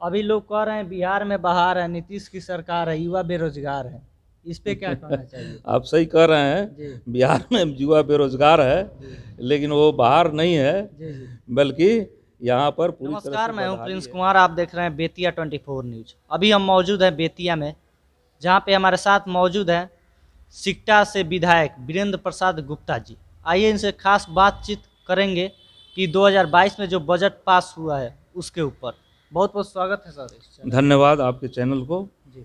अभी लोग कह रहे हैं बिहार में बहार है, नीतीश की सरकार है, युवा बेरोजगार है, इस पे क्या कहना चाहिए? आप सही कह रहे जी हैं, बिहार में युवा बेरोजगार है, जी लेकिन वो बाहर नहीं है, जी जी। बल्कि यहाँ पर पूरी तरह नमस्कार, से मैं हूं बदहाली प्रिंस है। कुमार, आप देख रहे हैं बेतिया 24 न्यूज। अभी हम मौजूद हैं बेतिया में, जहां पे हमारे साथ मौजूद हैं सिकटा से विधायक वीरेंद्र प्रसाद गुप्ता जी। आइए इनसे खास बातचीत करेंगे कि 2022 में जो बजट पास हुआ है उसके ऊपर। बहुत बहुत स्वागत है सर इस चैनल। धन्यवाद आपके चैनल को। जी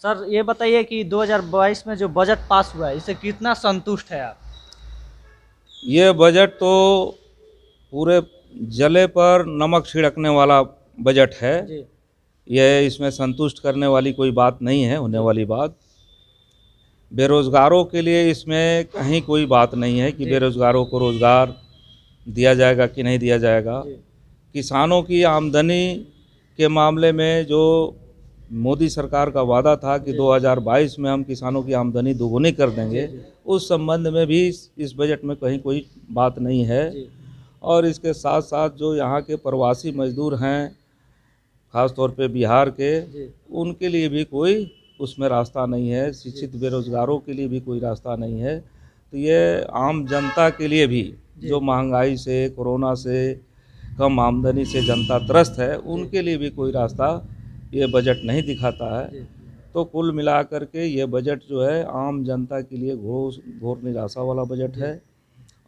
सर, ये बताइए कि 2022 में जो बजट पास हुआ है इससे कितना संतुष्ट है आप? ये बजट तो पूरे जले पर नमक छिड़कने वाला बजट है। जी यह इसमें संतुष्ट करने वाली कोई बात नहीं है, होने जी वाली बात। बेरोज़गारों के लिए इसमें कहीं कोई बात नहीं है कि जी बेरोज़गारों को रोज़गार दिया जाएगा कि नहीं दिया जाएगा। जी किसानों की आमदनी के मामले में जो मोदी सरकार का वादा था कि जी 2022 में हम किसानों की आमदनी दोगुनी कर देंगे, जी उस संबंध में भी इस बजट में कहीं कोई बात नहीं है। जी और इसके साथ साथ जो यहाँ के प्रवासी मजदूर हैं, ख़ास तौर पे बिहार के, जी उनके लिए भी कोई उसमें रास्ता नहीं है। शिक्षित बेरोज़गारों के लिए भी कोई रास्ता नहीं है। तो ये आम जनता के लिए भी, जो महंगाई से, कोरोना से, कम आमदनी से जनता त्रस्त है, उनके लिए भी कोई रास्ता ये बजट नहीं दिखाता है। जी तो कुल मिलाकर के ये बजट जो है आम जनता के लिए घोर निराशा वाला बजट है।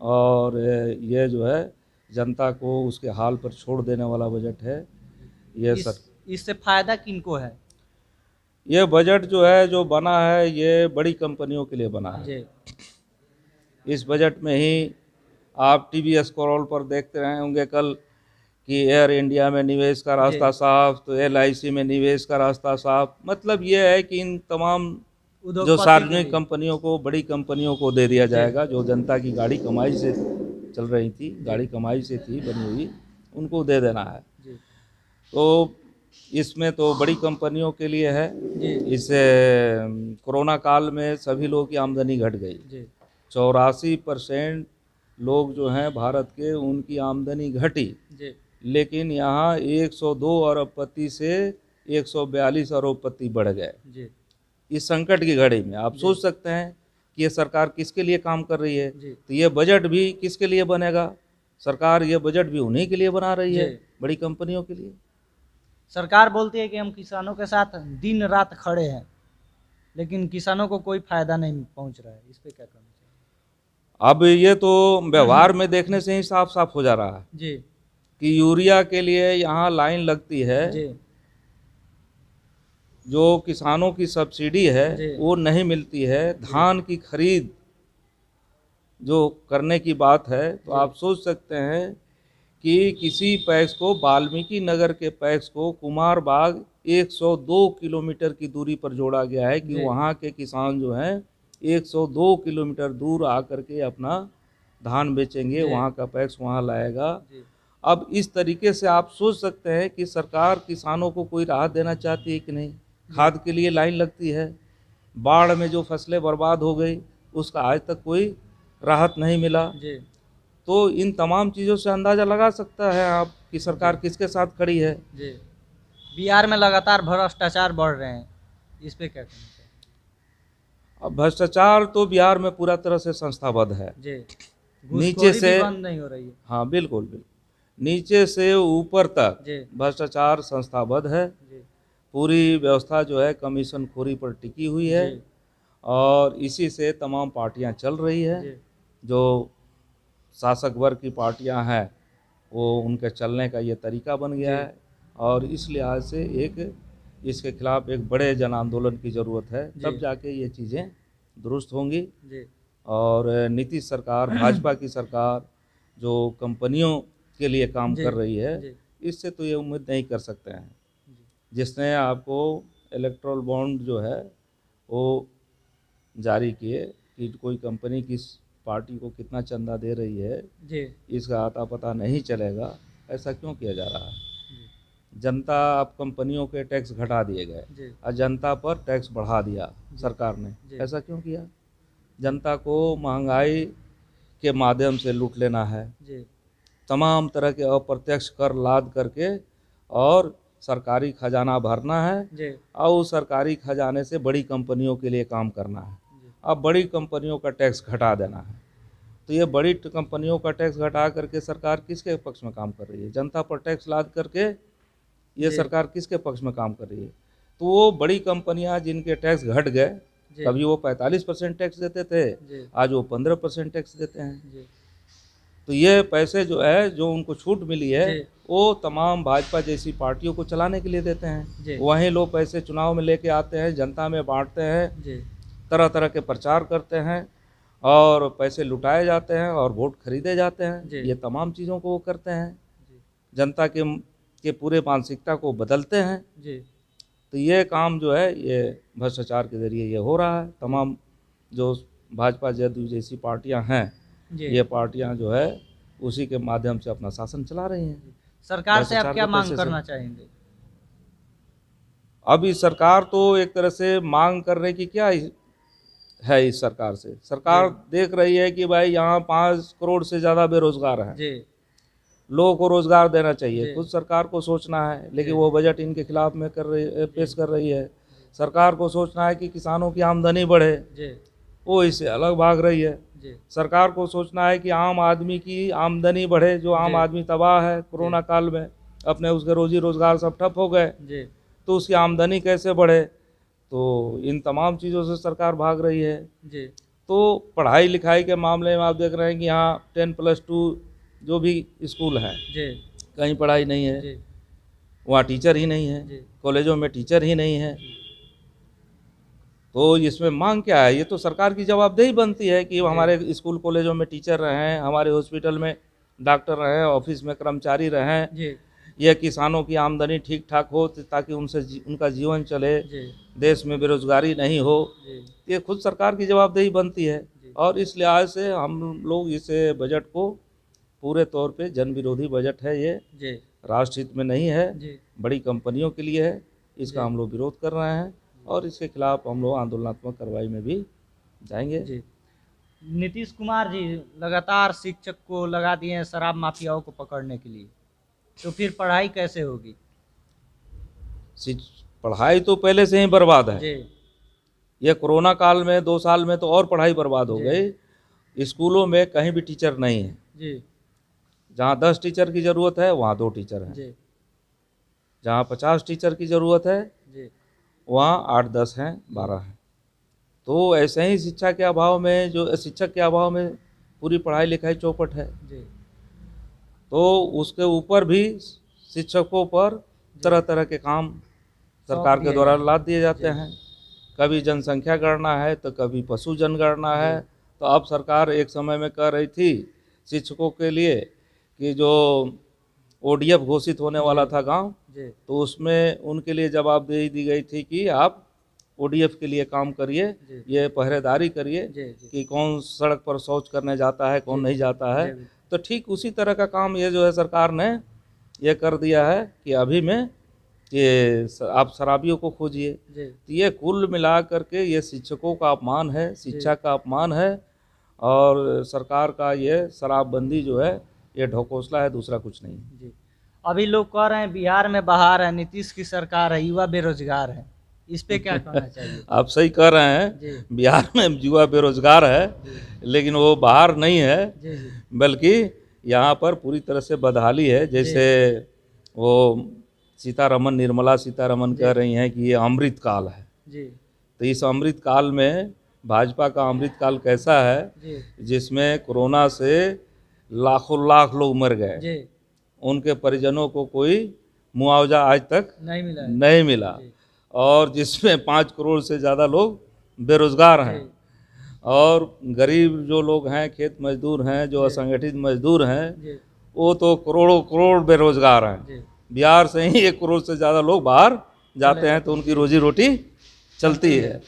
और ये जो है जनता को उसके हाल पर छोड़ देने वाला बजट है। ये सर, इससे फायदा किनको है? ये बजट जो है, जो बना है, ये बड़ी कंपनियों के लिए बना है। जी इस बजट में ही आप टीवी स्क्रॉल पर देखते रहे होंगे कल कि एयर इंडिया में निवेश का रास्ता साफ, तो LIC में निवेश का रास्ता साफ। मतलब ये है कि इन तमाम जो उद्योगपति के सार्वजनिक लिए। कंपनियों को, बड़ी कंपनियों को दे दिया जाएगा, जो जनता की गाड़ी कमाई से चल रही थी, गाड़ी कमाई से थी बनी हुई, उनको दे देना है। जी तो इसमें तो बड़ी कंपनियों के लिए है। जी इससे कोरोना काल में सभी लोगों की आमदनी घट गई। जी 84% लोग जो हैं भारत के, उनकी आमदनी घटी। जी लेकिन यहाँ 102 अरबपति से 142 अरबपति बढ़ गए। जी इस संकट की घड़ी में आप जी सोच सकते हैं कि ये सरकार किसके लिए काम कर रही है। जी तो ये बजट भी किसके लिए बनेगा? सरकार ये बजट भी उन्हीं के लिए बना रही है, जी। बड़ी कंपनियों के लिए। सरकार बोलती है कि हम किसानों के साथ दिन रात खड़े हैं, लेकिन किसानों को कोई फायदा नहीं पहुंच रहा है। इस पे क्या करना चाहिए? अब ये तो व्यवहार में देखने से ही साफ साफ हो जा रहा है जी कि यूरिया के लिए यहाँ लाइन लगती है। जी जो किसानों की सब्सिडी है जी वो नहीं मिलती है। धान की खरीद जो करने की बात है, तो जी आप सोच सकते हैं कि किसी पैक्स को, वाल्मीकि नगर के पैक्स को कुमार बाग 102 किलोमीटर की दूरी पर जोड़ा गया है कि जी वहाँ के किसान जो हैं 102 किलोमीटर दूर आकर के अपना धान बेचेंगे, जी वहाँ का पैक्स वहाँ लाएगा। जी अब इस तरीके से आप सोच सकते हैं कि सरकार किसानों को कोई राहत देना चाहती है कि नहीं। खाद के लिए लाइन लगती है, बाढ़ में जो फसलें बर्बाद हो गई उसका आज तक कोई राहत नहीं मिला। जी तो इन तमाम चीज़ों से अंदाज़ा लगा सकता है आप कि सरकार किसके साथ खड़ी है। जी बिहार में लगातार भ्रष्टाचार बढ़ रहे हैं, इस पे क्या करना चाहिए? अब भ्रष्टाचार तो बिहार में पूरा तरह से संस्थाबद्ध है। जी नीचे घूसखोरी से, भी बंद नहीं हो रही है। हाँ बिल्कुल बिल्कुल, नीचे से ऊपर तक जी भ्रष्टाचार संस्थाबद्ध है। जी पूरी व्यवस्था जो है कमीशन खोरी पर टिकी हुई है, जी और इसी से तमाम पार्टियां चल रही है। जी जो शासक वर्ग की पार्टियां हैं, वो उनके चलने का ये तरीका बन गया जी है। और इस लिहाज से इसके खिलाफ एक बड़े जन आंदोलन की ज़रूरत है, जी तब जाके ये चीज़ें दुरुस्त होंगी। जी और नीतीश सरकार, भाजपा की सरकार जो कंपनियों के लिए काम जी कर रही है, जी इससे तो ये उम्मीद नहीं कर सकते हैं। जी जिसने आपको इलेक्ट्रल बॉन्ड जो है वो जारी किए कि कोई कंपनी किस पार्टी को कितना चंदा दे रही है, जी इसका आता पता नहीं चलेगा। ऐसा क्यों किया जा रहा है? जी जनता, अब कंपनियों के टैक्स घटा दिए गए जी और जनता पर टैक्स बढ़ा दिया सरकार ने। जी ऐसा क्यों किया? जनता को महंगाई के माध्यम से लूट लेना है, जी तमाम तरह के अप्रत्यक्ष कर लाद करके, और सरकारी खजाना भरना है जी और उस सरकारी खजाने से बड़ी कंपनियों के लिए काम करना है। अब बड़ी कंपनियों का टैक्स घटा देना है। तो ये बड़ी कंपनियों का टैक्स घटा करके सरकार किसके पक्ष में काम कर रही है? जनता पर टैक्स लाद करके ये जी। सरकार किसके पक्ष में काम कर रही है? तो वो बड़ी कंपनियां जिनके टैक्स घट गए, जी कभी वो 45% टैक्स देते थे, जी आज वो 15% टैक्स देते हैं। जी तो ये पैसे जो है, जो उनको छूट मिली है, जी वो तमाम भाजपा जैसी पार्टियों को चलाने के लिए देते हैं। जी वहीं लोग पैसे चुनाव में लेके आते हैं, जनता में बांटते हैं, जी तरह तरह के प्रचार करते हैं और पैसे लुटाए जाते हैं और वोट खरीदे जाते हैं। जी। ये तमाम चीज़ों को वो करते हैं, जी जनता के पूरे मानसिकता को बदलते हैं। जी तो ये काम जो है ये भ्रष्टाचार के ज़रिए ये हो रहा है। तमाम जो भाजपा जदयू जैसी पार्टियां हैं, जी। ये पार्टियां जो है उसी के माध्यम से अपना शासन चला रही हैं। सरकार से आप भ्रष्टाचार क्या के मांग पैसे से। करना चाहेंगे? अभी सरकार तो एक तरह से मांग करने की क्या है इस सरकार से? सरकार देख रही है कि भाई यहाँ 5 करोड़ से ज़्यादा बेरोजगार हैं, जी लोगों को रोजगार देना चाहिए, जी। खुद सरकार को सोचना है, लेकिन जी। वो बजट इनके खिलाफ में पेश कर रही है। सरकार को सोचना है कि किसानों की आमदनी बढ़े, जी वो इससे अलग भाग रही है। जी सरकार को सोचना है कि आम आदमी की आमदनी बढ़े, जो आम जी। आदमी तबाह है कोरोना काल में, अपने उसके रोजी रोजगार सब ठप हो गए, जी तो उसकी आमदनी कैसे बढ़े। तो इन तमाम चीज़ों से सरकार भाग रही है। जी तो पढ़ाई लिखाई के मामले में आप देख रहे हैं कि यहाँ 10+2 जो भी स्कूल हैं, जी कहीं पढ़ाई नहीं है, जी वहाँ टीचर ही नहीं है, जी कॉलेजों में टीचर ही नहीं है। तो इसमें मांग क्या है? ये तो सरकार की जवाबदेही बनती है कि हमारे स्कूल कॉलेजों में टीचर रहें, हमारे हॉस्पिटल में डॉक्टर रहें, ऑफिस में कर्मचारी रहें, जी ये किसानों की आमदनी ठीक ठाक हो ताकि उनका जीवन चले, जी देश में बेरोजगारी नहीं हो। जी ये खुद सरकार की जवाबदेही बनती है। जी। और इस लिहाज से हम लोग इस बजट को पूरे तौर पे जन विरोधी बजट है, ये जी राष्ट्र हित में नहीं है, जी बड़ी कंपनियों के लिए है। इसका जी। हम लोग विरोध कर रहे हैं और इसके खिलाफ हम लोग आंदोलनात्मक कार्रवाई में भी जाएंगे। जी। नीतीश कुमार जी लगातार शिक्षक को लगा दिए हैं शराब माफियाओं को पकड़ने के लिए, तो फिर पढ़ाई कैसे होगी? पढ़ाई तो पहले से ही बर्बाद है। जी ये कोरोना काल में 2 साल में तो और पढ़ाई बर्बाद हो जी। गई। स्कूलों में कहीं भी टीचर नहीं है। जी जहाँ 10 टीचर की ज़रूरत है वहाँ 2 टीचर हैं, जी जहाँ 50 टीचर की ज़रूरत है जी वहाँ 8-10 हैं, 12 हैं। तो ऐसे ही शिक्षक के अभाव में पूरी पढ़ाई लिखाई चौपट है। जी तो उसके ऊपर भी शिक्षकों पर तरह तरह के काम सरकार के दिए द्वारा जाते लाद दिए जाते जी। हैं। कभी जनसंख्या गणना है तो कभी पशु जनगणना है। तो अब सरकार एक समय में कह रही थी शिक्षकों के लिए कि जो ODF घोषित होने वाला था गांव, जी तो उसमें उनके लिए जवाबदेही दी गई थी कि आप ODF के लिए काम करिए, जी। ये पहरेदारी करिए जी जी कि कौन सड़क पर शौच करने जाता है, कौन जी। नहीं जाता है। जी। तो ठीक उसी तरह का काम ये जो है सरकार ने ये कर दिया है कि अभी में ये आप शराबियों को खोजिए। जी तो ये कुल मिला करके ये शिक्षकों का अपमान है, शिक्षा का अपमान है और सरकार का ये शराबबंदी जो है ये ढकोसला है, दूसरा कुछ नहीं है। जी। अभी लोग कह रहे हैं बिहार में बहार है, नीतीश की सरकार है, युवा बेरोजगार है, इस पे क्या कहना चाहिए? आप सही कह रहे हैं, जी बिहार में युवा बेरोजगार है, लेकिन वो बाहर नहीं है, जी जी बल्कि यहाँ पर पूरी तरह से बदहाली है। जैसे वो निर्मला सीतारमन कह रही हैं कि ये अमृत काल है। जी तो इस अमृत काल में भाजपा का अमृत काल कैसा है जी जिसमें कोरोना से लाखों लाख लोग मर गए, जी उनके परिजनों को कोई मुआवजा आज तक नहीं मिला है। नहीं मिला, जी और जिसमें 5 करोड़ से ज़्यादा लोग बेरोजगार हैं, जी और गरीब जो लोग हैं, खेत मजदूर हैं, जो जी। असंगठित मजदूर हैं, जी वो तो करोड़ों करोड़ बेरोजगार हैं। जी बिहार से ही 1 करोड़ से ज़्यादा लोग बाहर जाते हैं, तो उनकी रोजी रोटी चलती है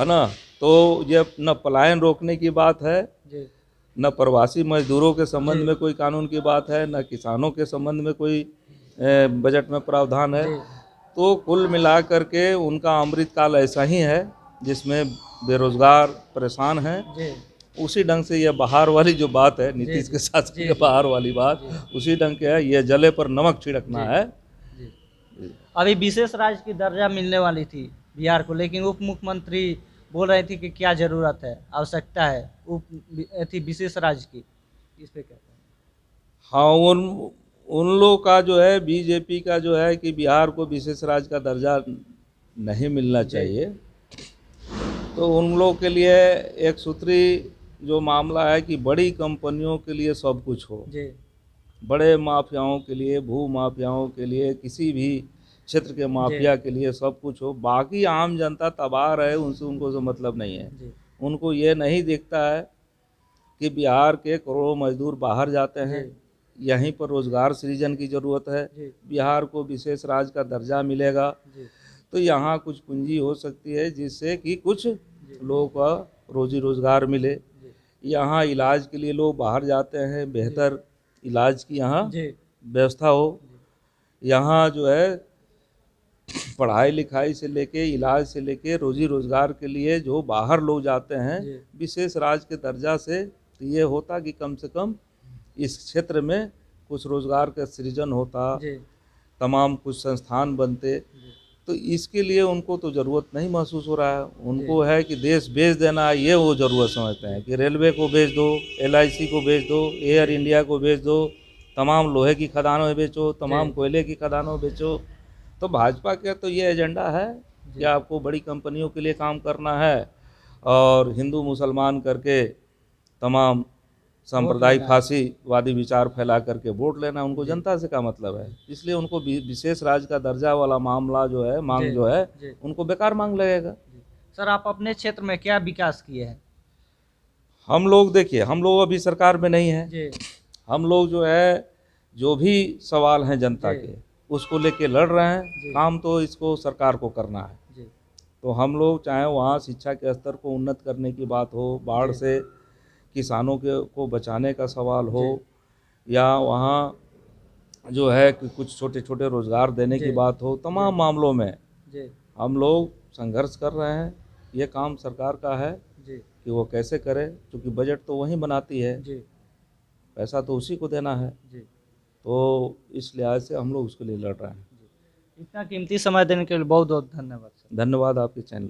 ना। तो ये न पलायन रोकने की बात है, जी न प्रवासी मजदूरों के संबंध जी। में कोई कानून की बात है, न किसानों के संबंध में कोई बजट में प्रावधान है। जी तो कुल मिला करके उनका अमृत काल ऐसा ही है जिसमें बेरोजगार परेशान हैं। जी उसी ढंग से ये बहार वाली जो बात है, नीतीश के साथ जी, के बहार वाली बात, जी। उसी ढंग के है। ये जले पर नमक छिड़कना जी। है, जी अभी विशेष राज्य की दर्जा मिलने वाली थी बिहार को, लेकिन उप मुख्यमंत्री बोल रहे थे कि क्या जरूरत है, आवश्यकता है विशेष राज्य की। इस पे क्या कहें? हाँ, उन लोग का जो है, बीजेपी का जो है कि बिहार को विशेष राज्य का दर्जा नहीं मिलना चाहिए, तो उन लोग के लिए एक सूत्री जो मामला है कि बड़ी कंपनियों के लिए सब कुछ हो, जी बड़े माफियाओं के लिए, भू माफियाओं के लिए, किसी भी क्षेत्र के माफिया के लिए सब कुछ हो, बाकी आम जनता तबाह रहे, उनसे उनको तो मतलब नहीं है। जी उनको ये नहीं दिखता है कि बिहार के करोड़ों मजदूर बाहर जाते हैं, यहीं पर रोजगार सृजन की ज़रूरत है, बिहार को विशेष राज्य का दर्जा मिलेगा तो यहाँ कुछ पूंजी हो सकती है जिससे कि कुछ लोगों का रोजी रोजगार मिले। यहाँ इलाज के लिए लोग बाहर जाते हैं, बेहतर इलाज की यहाँ व्यवस्था हो। यहाँ जो है पढ़ाई लिखाई से लेके, इलाज से लेके, रोजी रोजगार के लिए जो बाहर लोग जाते हैं विशेष राज्य के दर्जा से, तो ये होता कि कम से कम इस क्षेत्र में कुछ रोजगार का सृजन होता, तमाम कुछ संस्थान बनते। तो इसके लिए उनको तो ज़रूरत नहीं महसूस हो रहा है, उनको है कि देश बेच देना, ये वो ज़रूरत समझते हैं कि रेलवे को बेच दो, LIC को बेच दो, एयर इंडिया को बेच दो, तमाम लोहे की खदानों में बेचो, तमाम कोयले की खदानों में बेचो। तो भाजपा का तो ये एजेंडा है कि आपको बड़ी कंपनियों के लिए काम करना है और हिंदू मुसलमान करके तमाम सांप्रदायिक फांसीवादी विचार फैला करके वोट लेना। उनको जनता से क्या मतलब है, इसलिए उनको विशेष राज्य का दर्जा वाला मामला जो है, मांग जो है, उनको बेकार मांग लगेगा। सर, आप अपने क्षेत्र में क्या विकास किए हैं? हम लोग देखिए, हम लोग अभी सरकार में नहीं है, हम लोग जो है जो भी सवाल हैं जनता के उसको लेके लड़ रहे हैं। काम तो इसको सरकार को करना है। तो हम लोग चाहे वहाँ शिक्षा के स्तर को उन्नत करने की बात हो, बाढ़ से किसानों के को बचाने का सवाल हो, या वहाँ जो है कि कुछ छोटे छोटे रोजगार देने की बात हो, तमाम मामलों में हम लोग संघर्ष कर रहे हैं। ये काम सरकार का है कि वो कैसे करे, क्योंकि बजट तो वही बनाती है, पैसा तो उसी को देना है। तो इस लिहाज से हम लोग उसके लिए लड़ रहे हैं। इतना कीमती समय देने के लिए बहुत बहुत धन्यवाद सर। धन्यवाद आपके चैनल।